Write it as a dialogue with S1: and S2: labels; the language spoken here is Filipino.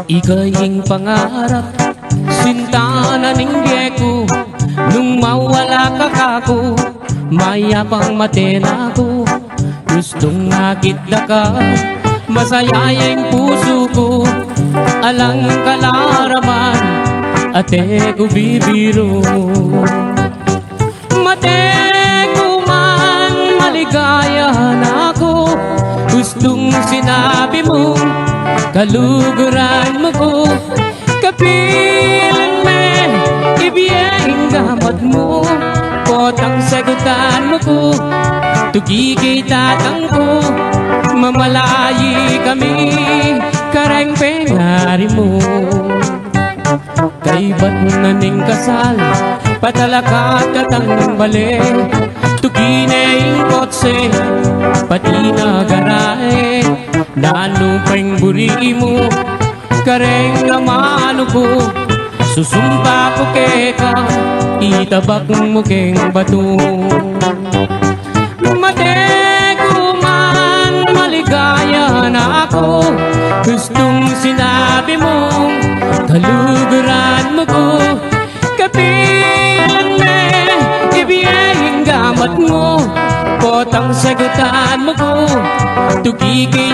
S1: Ika'y pangarap, sinta na ningge ko. Nung mawala ka kako, mayapang matena ko. Gustong nakita ka, masaya yung puso ko. Alang kalaraman, ate ko bibiro. Mate ko man, maligaya na ako. Gustong sinabi mo, kaluguran mo ko. Kapiling me, ibiyeng damat mo. Potang sagutan mo ko, tugigay tatang ko. Mamalayi kami, kareng penari mo. Kay ba't naning kasal, patalakat katang bale. Tuginay kotse, pati na garay. Nanupeng buri mo, kareng namano ko. Susumpa ko keka, itabak mo keng bato. Mate ko man, maligaya na ako. Gustong sinabi mo, kaluguran mo ko. Kapilan me, ibiyeng gamat mo. Potang sagutan mo ko, tugigay